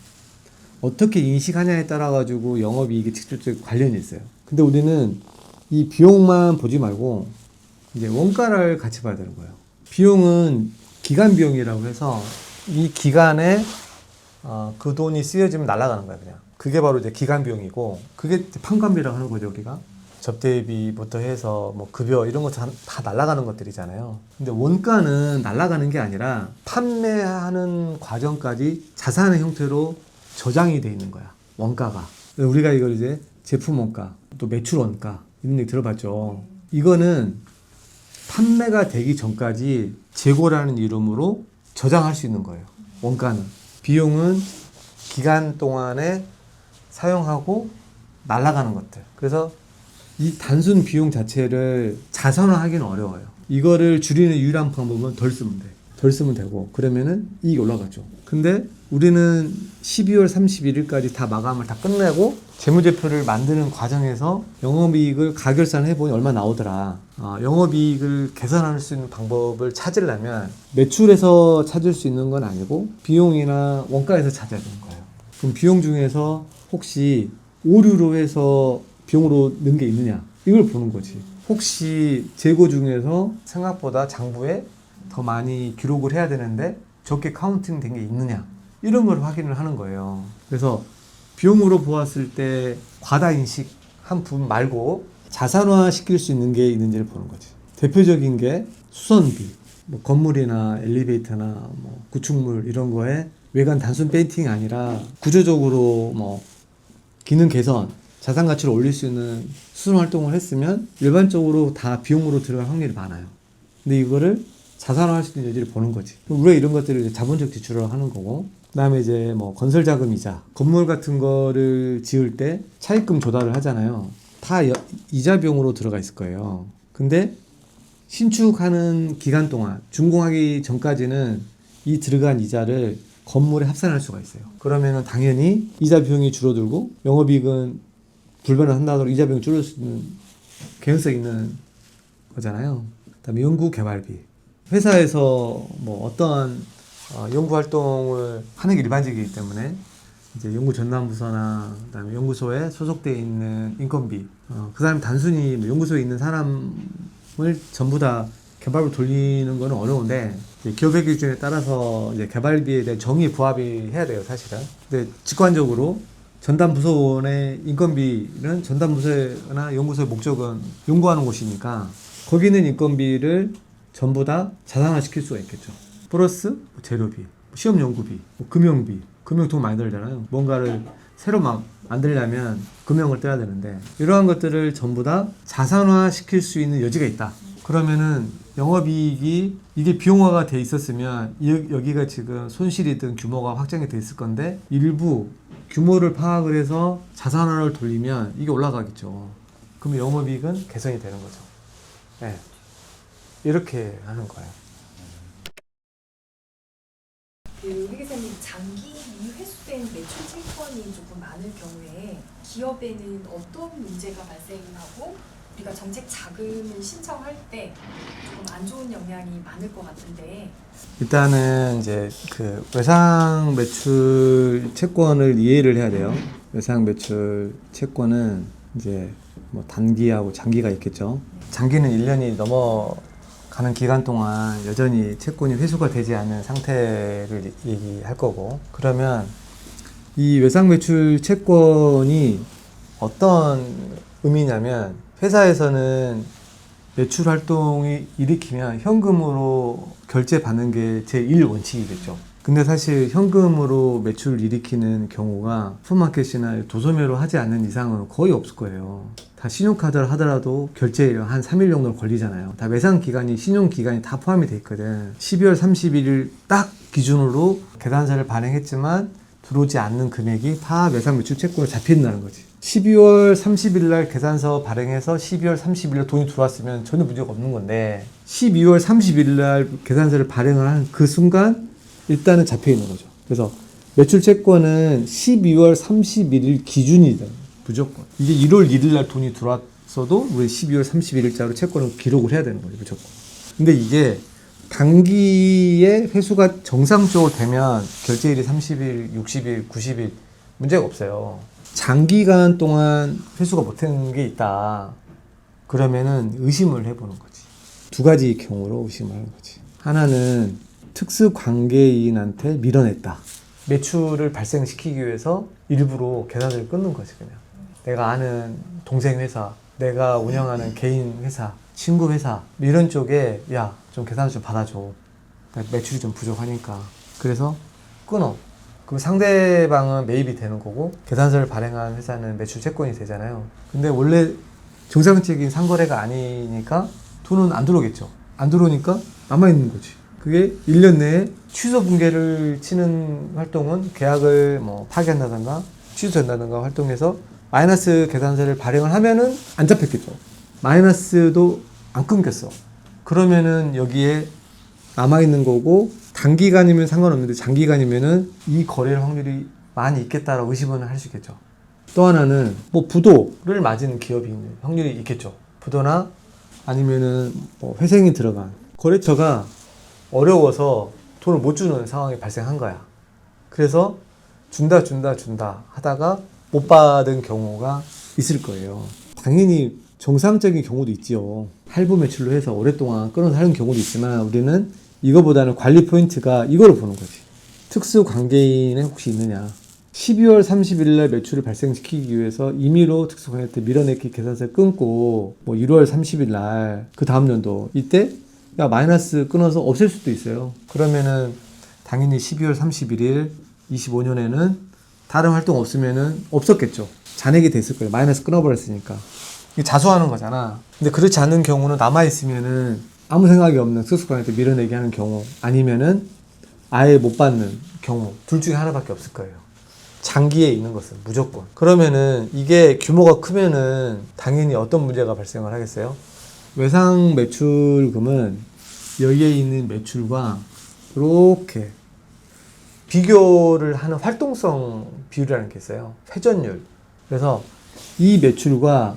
어떻게 인식하냐에 따라 가지고 영업이익이 직접적 관련이 있어요. 근데 우리는 이 비용만 보지 말고 이제 원가를 같이 봐야 되는 거예요. 비용은 기간 비용이라고 해서 이 기간에 그 돈이 쓰여지면 날아가는 거야 그냥. 그게 바로 이제 기간 비용이고, 그게 판관비라고 하는 거죠 우리가. 접대비부터 해서 뭐 급여 이런 거 다 날아가는 것들이잖아요. 근데 원가는 날아가는 게 아니라 판매하는 과정까지 자산의 형태로 저장이 돼 있는 거야 원가가. 우리가 이걸 이제 제품 원가, 또 매출 원가 이런 얘기 들어봤죠. 이거는 판매가 되기 전까지 재고라는 이름으로 저장할 수 있는 거예요. 원가는. 비용은 기간 동안에 사용하고 날아가는 것들. 그래서 이 단순 비용 자체를 자산화하기는 어려워요. 이거를 줄이는 유일한 방법은 덜 쓰면 돼. 덜 쓰면 되고, 그러면은 이익이 올라가죠. 근데 우리는 12월 31일까지 다 마감을 다 끝내고 재무제표를 만드는 과정에서 영업이익을 가결산 해보니 얼마 나오더라. 영업이익을 계산할 수 있는 방법을 찾으려면 매출에서 찾을 수 있는 건 아니고 비용이나 원가에서 찾아야 되는 거예요. 그럼 비용 중에서 혹시 오류로 해서 비용으로 넣은 게 있느냐, 이걸 보는 거지. 혹시 재고 중에서 생각보다 장부에 더 많이 기록을 해야 되는데 적게 카운팅 된 게 있느냐, 이런 걸 확인을 하는 거예요. 그래서 비용으로 보았을 때 과다인식 한 부분 말고 자산화 시킬 수 있는 게 있는지를 보는 거지. 대표적인 게 수선비, 뭐 건물이나 엘리베이터나 뭐 구축물 이런 거에 외관 단순 페인팅이 아니라 구조적으로 뭐 기능 개선, 자산 가치를 올릴 수 있는 수선 활동을 했으면 일반적으로 다 비용으로 들어갈 확률이 많아요. 근데 이거를 자산화할 수 있는 여지를 보는 거지. 우리가 이런 것들을 이제 자본적 지출을 하는 거고, 그다음에 이제 뭐 건설 자금 이자, 건물 같은 거를 지을 때 차입금 조달을 하잖아요. 다 이자 비용으로 들어가 있을 거예요. 근데 신축하는 기간 동안, 준공하기 전까지는 이 들어간 이자를 건물에 합산할 수가 있어요. 그러면은 당연히 이자 비용이 줄어들고 영업이익은 불변을 한다더라도 이자 비용이 줄어들 수 있는 개연성이 있는 거잖아요. 그다음에 연구 개발비. 회사에서 뭐 어떤 연구 활동을 하는 게 일반적이기 때문에 이제 연구 전담부서나 그다음에 연구소에 소속되어 있는 인건비, 그 사람이 단순히 뭐 연구소에 있는 사람을 전부 다 개발로 돌리는 거는 어려운데, 기업의 기준에 따라서 이제 개발비에 대한 정의 부합이 해야 돼요, 사실은. 근데 직관적으로 전담부서원의 인건비는 전담부서나 연구소의 목적은 연구하는 곳이니까 거기는 인건비를 전부 다 자산화 시킬 수가 있겠죠. 플러스 재료비, 시험 연구비, 금형비, 금형 돈 많이 들잖아요. 뭔가를 새로 만들려면 금형을 떼야 되는데, 이러한 것들을 전부 다 자산화 시킬 수 있는 여지가 있다. 그러면은 영업이익이 이게 비용화가 돼 있었으면 여기가 지금 손실이든 규모가 확정이 돼 있을 건데, 일부 규모를 파악을 해서 자산화를 돌리면 이게 올라가겠죠. 그럼 영업이익은 개선이 되는 거죠. 네. 이렇게 하는 거예요. 그 회계사님, 장기 미회수된 매출 채권이 조금 많을 경우에 기업에는 어떤 문제가 발생하고 우리가 정책 자금을 신청할 때 조금 안 좋은 영향이 많을 것 같은데. 일단은 이제 그 외상 매출 채권을 이해를 해야 돼요. 외상 매출 채권은 이제 뭐 단기하고 장기가 있겠죠. 장기는 1년이 넘어가는 기간 동안 여전히 채권이 회수가 되지 않는 상태를 얘기할 거고, 그러면 이 외상 매출 채권이 어떤 의미냐면, 회사에서는 매출 활동이 일으키면 현금으로 결제 받는 게 제1 원칙이겠죠. 근데 사실 현금으로 매출을 일으키는 경우가 슈퍼마켓이나 도소매로 하지 않는 이상은 거의 없을 거예요. 다 신용카드를 하더라도 결제에 한 3일 정도 걸리잖아요. 다 매상 기간이, 신용 기간이 다 포함이 돼 있거든. 12월 31일 딱 기준으로 계산서를 발행했지만 들어오지 않는 금액이 다 매상 매출 채권으로 잡힌다는 거지. 12월 30일 날 계산서 발행해서 12월 30일 날 돈이 들어왔으면 전혀 문제가 없는 건데, 12월 31일 날 계산서를 발행을 한 그 순간 일단은 잡혀 있는 거죠. 그래서 매출 채권은 12월 31일 기준이다. 무조건. 이게 1월 1일 날 돈이 들어왔어도 우리 12월 31일자로 채권을 기록을 해야 되는 거예요. 무조건. 근데 이게 단기에 회수가 정상적으로 되면 결제일이 30일, 60일, 90일 문제가 없어요. 장기간 동안 회수가 못한 게 있다. 그러면은 의심을 해보는 거지. 두 가지 경우로 의심을 하는 거지. 하나는 특수관계인한테 밀어냈다. 매출을 발생시키기 위해서 일부러 계산서를 끊는 거지 그냥. 내가 아는 동생 회사, 내가 운영하는 개인 회사, 친구 회사 이런 쪽에 야, 좀 계산서 좀 받아줘. 매출이 좀 부족하니까. 그래서 끊어. 그럼 상대방은 매입이 되는 거고 계산서를 발행한 회사는 매출 채권이 되잖아요. 근데 원래 정상적인 상거래가 아니니까 돈은 안 들어오겠죠. 안 들어오니까 남아있는 거지. 그게 1년 내에 취소 붕괴를 치는 활동은 계약을 뭐 파기한다든가 취소된다든가 활동해서 마이너스 계산서를 발행을 하면은 안 잡혔겠죠. 마이너스도 안 끊겼어. 그러면은 여기에 남아있는 거고 단기간이면 상관없는데 장기간이면은 이 거래할 확률이 많이 있겠다라고 의심은 할 수 있겠죠. 또 하나는 뭐 부도를 맞은 기업이 있는 확률이 있겠죠. 부도나 아니면은 뭐 회생이 들어간 거래처가 어려워서 돈을 못 주는 상황이 발생한 거야. 그래서 준다 하다가 못 받은 경우가 있을 거예요. 당연히 정상적인 경우도 있지요. 할부 매출로 해서 오랫동안 끊어서 하는 경우도 있지만 우리는 이거보다는 관리 포인트가 이거를 보는 거지. 특수 관계인에 혹시 있느냐. 12월 30일 날 매출을 발생시키기 위해서 임의로 특수 관계인한테 밀어내기 계산서를 끊고 뭐 1월 30일 날 그 다음 연도 이때 야 마이너스 끊어서 없앨 수도 있어요. 그러면은 당연히 12월 31일 25년에는 다른 활동 없으면은 없었겠죠. 잔액이 됐을 거예요. 마이너스 끊어버렸으니까. 이게 자수하는 거잖아. 근데 그렇지 않은 경우는 남아있으면은 아무 생각이 없는 특수관한테 밀어내기 하는 경우 아니면은 아예 못 받는 경우 둘 중에 하나밖에 없을 거예요. 장기에 있는 것은 무조건. 그러면은 이게 규모가 크면은 당연히 어떤 문제가 발생을 하겠어요? 외상 매출금은 여기에 있는 매출과 이렇게 비교를 하는 활동성 비율이라는 게 있어요. 회전율. 그래서 이 매출과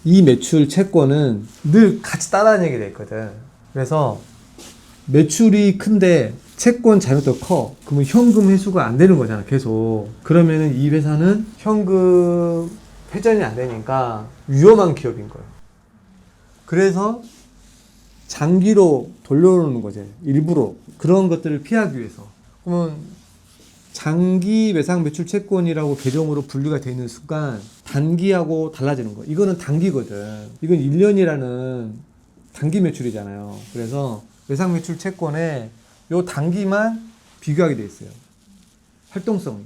이 매출 채권은 늘 같이 따라다니게 돼 있거든. 그래서 매출이 큰데 채권 잔액도 커. 그러면 현금 회수가 안 되는 거잖아, 계속. 그러면은 이 회사는 현금 회전이 안 되니까 위험한 기업인 거예요. 그래서 장기로 돌려놓는 거지. 일부러. 그런 것들을 피하기 위해서. 그러면 장기 외상 매출 채권이라고 계정으로 분류가 되어 있는 순간 단기하고 달라지는 거예요. 이거는 단기거든. 이건 1년이라는 단기 매출이잖아요. 그래서 외상 매출 채권에 요 단기만 비교하게 돼 있어요. 활동성이.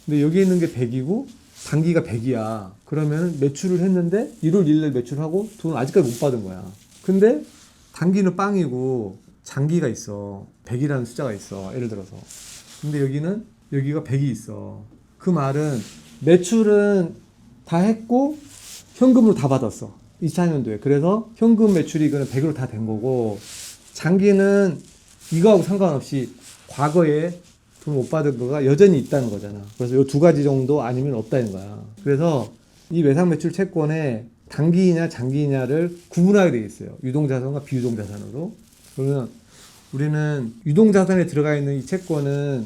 근데 여기 있는 게 100이고 단기가 100이야. 그러면 매출을 했는데 1월 1일 매출하고 돈 아직까지 못 받은 거야. 근데 단기는 빵이고 장기가 있어. 100이라는 숫자가 있어. 예를 들어서. 근데 여기가 100이 있어. 그 말은 매출은 다 했고 현금으로 다 받았어. 24년도에. 그래서 현금 매출이 이거는 100으로 다 된 거고 장기는 이거하고 상관없이 과거에 돈 못 받은 거가 여전히 있다는 거잖아. 그래서 이 두 가지 정도 아니면 없다는 거야. 그래서 이 외상 매출 채권에 단기이냐 장기이냐를 구분하게 되어 있어요. 유동자산과 비유동자산으로. 그러면 우리는 유동자산에 들어가 있는 이 채권은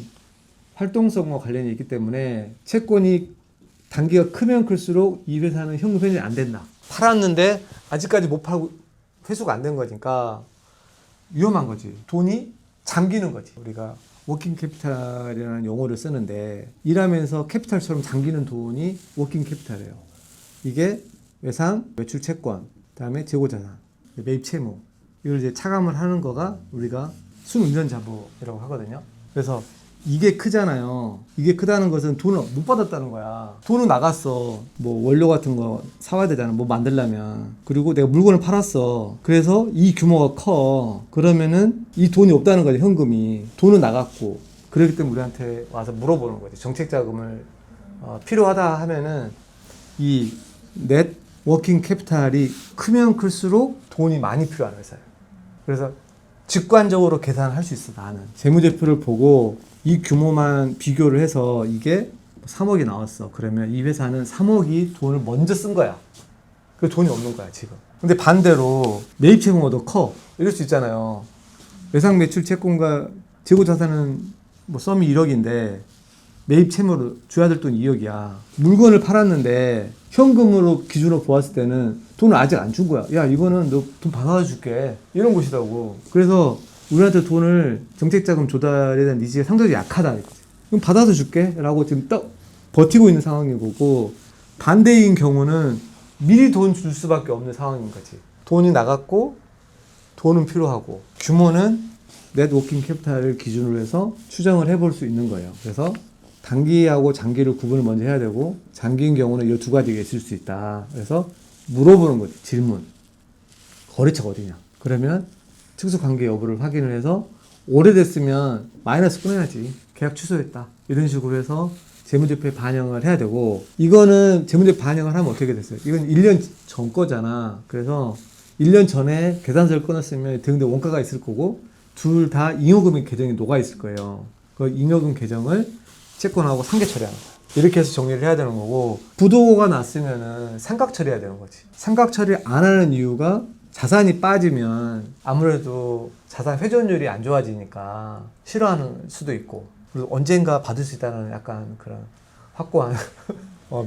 활동성과 관련이 있기 때문에 채권이 단기가 크면 클수록 이 회사는 현금 회전이 안 된다. 팔았는데 아직까지 못 팔고 회수가 안 된 거니까 위험한 거지. 돈이 잠기는 거지. 우리가 워킹 캐피탈이라는 용어를 쓰는데 일하면서 캐피탈처럼 잠기는 돈이 워킹 캐피탈이에요. 이게 외상, 매출 채권, 그다음에 재고자산, 매입 채무 이걸 이제 차감을 하는 거가 우리가 순운전자부라고 하거든요. 그래서 이게 크잖아요. 이게 크다는 것은 돈을 못 받았다는 거야. 돈은 나갔어. 뭐 원료 같은 거 사와야 되잖아. 뭐 만들려면. 그리고 내가 물건을 팔았어. 그래서 이 규모가 커. 그러면은 이 돈이 없다는 거지, 현금이. 돈은 나갔고. 그렇기 때문에 우리한테 와서 물어보는 거지. 정책 자금을 필요하다 하면은 이 넷 워킹 캐피탈이 크면 클수록 돈이 많이 필요한 회사예요. 그래서 직관적으로 계산할 수 있어, 나는. 재무제표를 보고 이 규모만 비교를 해서 이게 3억이 나왔어. 그러면 이 회사는 3억이 돈을 먼저 쓴 거야. 그 돈이 없는 거야 지금. 근데 반대로 매입 채무가 더 커. 이럴 수 있잖아요. 외상 매출 채권과 재고 자산은 뭐 썸이 1억인데 매입 채무로 줘야 될 돈 2억이야. 물건을 팔았는데 현금으로 기준으로 보았을 때는 돈을 아직 안 준 거야. 야, 이거는 너 돈 받아다 줄게. 이런 곳이라고. 그래서 우리한테 돈을 정책자금 조달에 대한 니즈가 상당히 약하다. 그럼 받아서 줄게. 라고 지금 딱 버티고 있는 상황인 거고, 반대인 경우는 미리 돈 줄 수밖에 없는 상황인 거지. 돈이 나갔고, 돈은 필요하고, 규모는 넷 워킹 캐피탈을 기준으로 해서 추정을 해볼 수 있는 거예요. 그래서 단기하고 장기를 구분을 먼저 해야 되고, 장기인 경우는 이 두 가지가 있을 수 있다. 그래서 물어보는 거지. 질문. 거래처가 어디냐. 그러면 특수관계 여부를 확인을 해서 오래됐으면 마이너스 끊어야지. 계약 취소했다. 이런 식으로 해서 재무제표에 반영을 해야 되고, 이거는 재무제표 반영을 하면 어떻게 됐어요? 이건 1년 전 거잖아. 그래서 1년 전에 계산서를 끊었으면 대응된 원가가 있을 거고, 둘 다 잉여금의 계정이 녹아 있을 거예요. 그 잉여금 계정을 채권하고 상계 처리하는 거야. 이렇게 해서 정리를 해야 되는 거고, 부도가 났으면은 삼각 처리해야 되는 거지. 삼각 처리 안 하는 이유가 자산이 빠지면 아무래도 자산 회전율이 안 좋아지니까 싫어하는 수도 있고, 그리고 언젠가 받을 수 있다는 약간 그런 확고한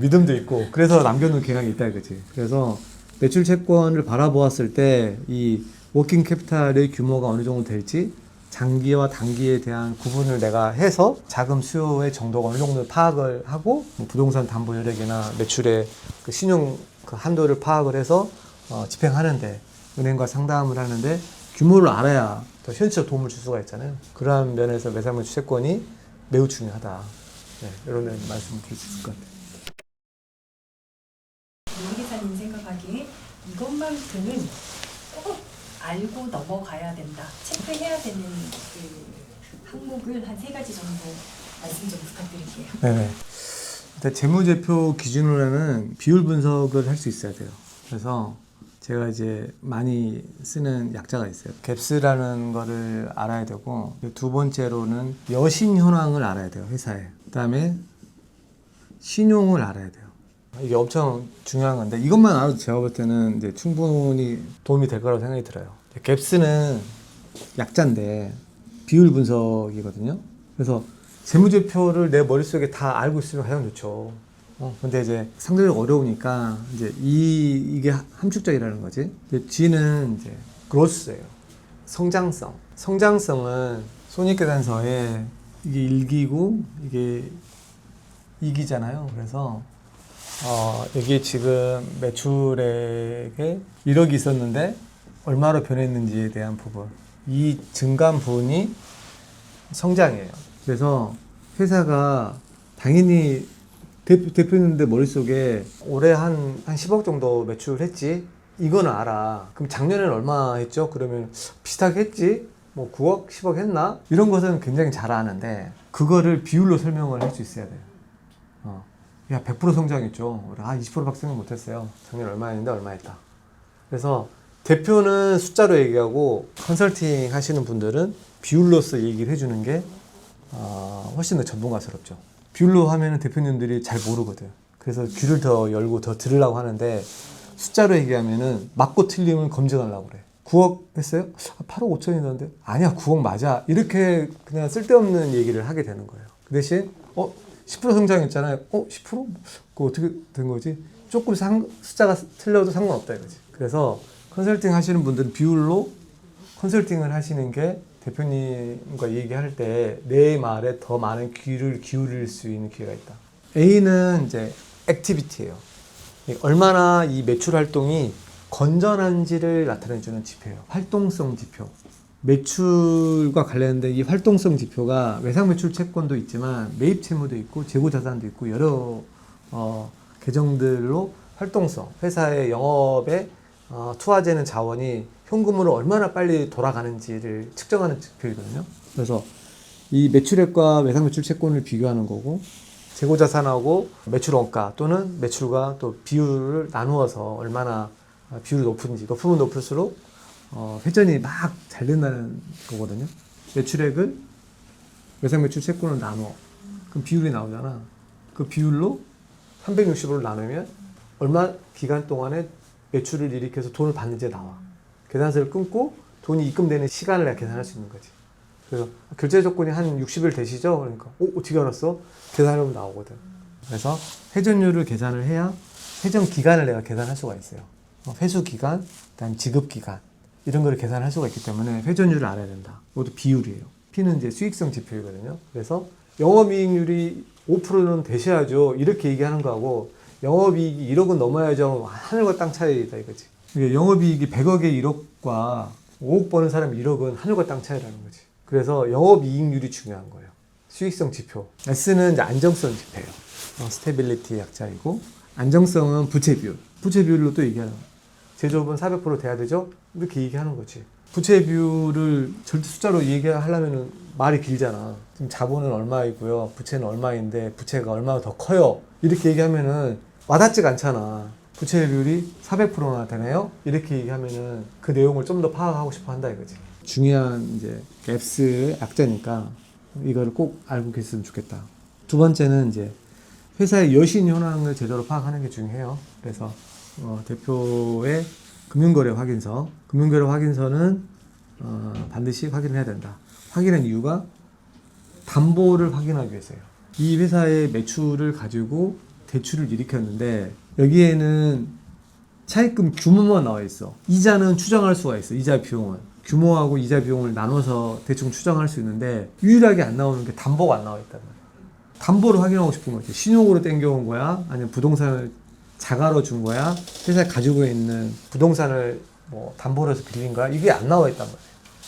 믿음도 있고, 그래서 남겨놓은 경향이 있다 이거지. 그래서 매출 채권을 바라보았을 때 이 워킹 캐피탈의 규모가 어느 정도 될지, 장기와 단기에 대한 구분을 내가 해서 자금 수요의 정도가 어느 정도 파악을 하고, 뭐 부동산 담보 여력이나 매출의 그 신용 그 한도를 파악을 해서 집행하는데, 은행과 상담을 하는데 규모를 알아야 더 현실적 도움을 줄 수가 있잖아요. 그러한 면에서 외상매출 채권이 매우 중요하다. 네, 이런 말씀을 드릴 수 있을 것 같아요. 이 기사님 생각하기에 이것만큼은 꼭 알고 넘어가야 된다. 체크해야 되는 그 항목을 한 3가지 정도 말씀 좀 부탁드릴게요. 네. 일단 재무제표 기준으로는 비율 분석을 할 수 있어야 돼요. 그래서 제가 이제 많이 쓰는 약자가 있어요. 갭스라는 거를 알아야 되고, 두 번째로는 여신 현황을 알아야 돼요, 회사에. 그 다음에 신용을 알아야 돼요. 이게 엄청 중요한 건데, 이것만 알아도 제가 볼 때는 이제 충분히 도움이 될 거라고 생각이 들어요. 갭스는 약자인데 비율 분석이거든요. 그래서 재무제표를 내 머릿속에 다 알고 있으면 가장 좋죠. 근데 이제 상대적으로 어려우니까 이제 이게 함축적이라는 거지. 근데 G는 이제 그로스예요. 성장성. 성장성은 손익계산서에 이게 1기고 이게 2기잖아요. 그래서 여기 지금 매출액에 1억이 있었는데 얼마로 변했는지에 대한 부분, 이 증가한 부분이 성장이에요. 그래서 회사가 당연히 대표님들 머릿속에 올해 한 10억 정도 매출했지, 이거는 알아. 그럼 작년에는 얼마 했죠? 그러면 비슷하게 했지? 뭐 9억, 10억 했나? 이런 것은 굉장히 잘 아는데, 그거를 비율로 설명을 할 수 있어야 돼요. 야, 100% 성장했죠. 20%밖에 생각 못했어요. 작년 얼마 했는데 얼마 했다. 그래서 대표는 숫자로 얘기하고, 컨설팅 하시는 분들은 비율로서 얘기를 해주는 게 훨씬 더 전문가스럽죠. 비율로 하면은 대표님들이 잘 모르거든. 그래서 귀를 더 열고 더 들으려고 하는데, 숫자로 얘기하면은 맞고 틀림을 검증하려고 그래. 9억 했어요? 8억 5천이던데? 아니야, 9억 맞아. 이렇게 그냥 쓸데없는 얘기를 하게 되는 거예요. 그 대신 10% 성장했잖아요. 10%? 그거 어떻게 된 거지? 조금 숫자가 틀려도 상관없다 이거지. 그래서 컨설팅 하시는 분들은 비율로 컨설팅을 하시는 게 대표님과 얘기할 때 내 말에 더 많은 귀를 기울일 수 있는 기회가 있다. A는 이제 액티비티예요. 얼마나 이 매출 활동이 건전한지를 나타내주는 지표예요. 활동성 지표. 매출과 관련된 이 활동성 지표가 외상매출 채권도 있지만 매입 채무도 있고 재고 자산도 있고 여러 계정들로 활동성, 회사의 영업에 투하되는 자원이 현금으로 얼마나 빨리 돌아가는지를 측정하는 지표이거든요. 그래서 이 매출액과 외상매출 채권을 비교하는 거고, 재고 자산하고 매출 원가 또는 매출과 또 비율을 나누어서 얼마나 비율이 높은지, 높으면 높을수록 회전이 막 잘 된다는 거거든요. 매출액을 외상매출 채권을 나눠. 그럼 비율이 나오잖아. 그 비율로 360으로 나누면 얼마 기간 동안에 매출을 일으켜서 돈을 받는지 나와. 계산서를 끊고 돈이 입금되는 시간을 내가 계산할 수 있는 거지. 그래서 결제 조건이 한 60일 되시죠? 그러니까 어떻게 알았어? 계산하면 나오거든. 그래서 회전율을 계산을 해야 회전 기간을 내가 계산할 수가 있어요. 회수 기간, 그다음 지급 기간 이런 거를 계산할 수가 있기 때문에 회전율을 알아야 된다. 이것도 비율이에요. P는 이제 수익성 지표이거든요. 그래서 영업이익률이 5%는 되셔야죠. 이렇게 얘기하는 거하고 영업이익이 1억은 넘어야죠. 하늘과 땅 차이다 이거지. 영업이익이 100억에 1억과 5억 버는 사람 1억은 하늘과 땅 차이라는 거지. 그래서 영업이익률이 중요한 거예요. 수익성 지표. S는 이제 안정성 지표예요. 스테빌리티 약자이고 안정성은 부채 비율. 부채 비율로 또 얘기하는 거예요. 제조업은 400% 돼야 되죠? 이렇게 얘기하는 거지. 부채 비율을 절대 숫자로 얘기하려면 말이 길잖아. 지금 자본은 얼마이고요. 부채는 얼마인데 부채가 얼마나 더 커요. 이렇게 얘기하면은 와닿지가 않잖아. 부채 비율이 400%나 되네요. 이렇게 얘기하면은 그 내용을 좀 더 파악하고 싶어 한다 이거지. 중요한 이제 앱스의 약자니까 이거를 꼭 알고 계셨으면 좋겠다. 두 번째는 이제 회사의 여신 현황을 제대로 파악하는 게 중요해요. 그래서 대표의 금융거래 확인서, 금융거래 확인서는 반드시 확인을 해야 된다. 확인한 이유가 담보를 확인하기 위해서예요. 이 회사의 매출을 가지고 대출을 일으켰는데 여기에는 차입금 규모만 나와 있어. 이자는 추정할 수가 있어. 이자 비용은. 규모하고 이자 비용을 나눠서 대충 추정할 수 있는데 유일하게 안 나오는 게 담보가 안 나와 있단 말이야. 담보를 확인하고 싶은 거지. 신용으로 땡겨온 거야? 아니면 부동산을 자가로 준 거야? 회사에 가지고 있는 부동산을 뭐 담보로 해서 빌린 거야? 이게 안 나와 있단 말이야.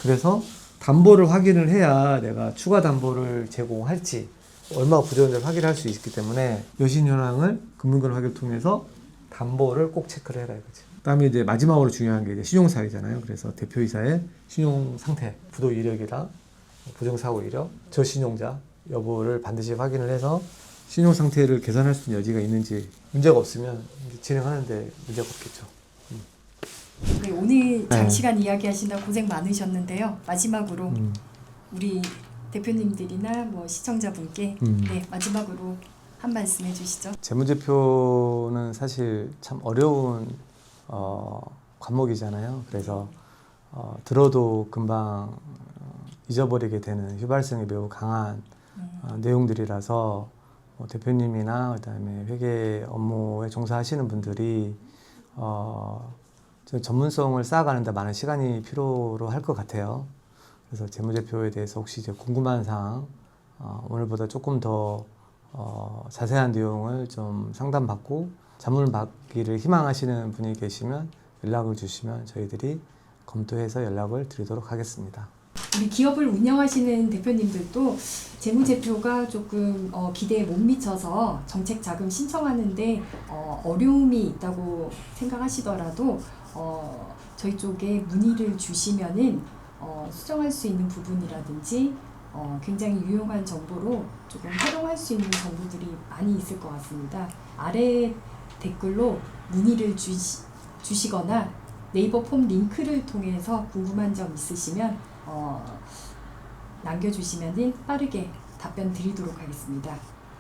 그래서 담보를 확인을 해야 내가 추가 담보를 제공할지 얼마가 부족한지 확인할 수 있기 때문에 여신 현황을 금융거래 확인을 통해서 담보를 꼭 체크를 해라 이거지. 그다음에 이제 마지막으로 중요한 게 이제 신용사기잖아요. 그래서 대표이사의 신용 상태, 부도 이력이랑 부정사고 이력, 저신용자 여부를 반드시 확인을 해서 신용 상태를 개선할 수 있는 여지가 있는지 문제가 없으면 진행하는데 문제가 없겠죠. 네, 오늘 장시간 이야기하신다고 고생 많으셨는데요. 마지막으로 우리 대표님들이나 뭐 시청자분께 네, 마지막으로 한 말씀 해주시죠. 재무제표는 사실 참 어려운 과목이잖아요. 그래서 들어도 금방 잊어버리게 되는 휘발성이 매우 강한 내용들이라서 대표님이나 그다음에 회계 업무에 종사하시는 분들이 전문성을 쌓아가는데 많은 시간이 필요로 할 것 같아요. 그래서 재무제표에 대해서 혹시 이제 궁금한 사항 오늘보다 조금 더 자세한 내용을 좀 상담받고 자문을 받기를 희망하시는 분이 계시면 연락을 주시면 저희들이 검토해서 연락을 드리도록 하겠습니다. 우리 기업을 운영하시는 대표님들도 재무제표가 조금 기대에 못 미쳐서 정책 자금 신청하는데 어려움이 있다고 생각하시더라도 저희 쪽에 문의를 주시면은 수정할 수 있는 부분이라든지 굉장히 유용한 정보로 조금 활용할 수 있는 정보들이 많이 있을 것 같습니다. 아래 댓글로 문의를 주시거나 네이버 폼 링크를 통해서 궁금한 점 있으시면 남겨주시면 빠르게 답변 드리도록 하겠습니다.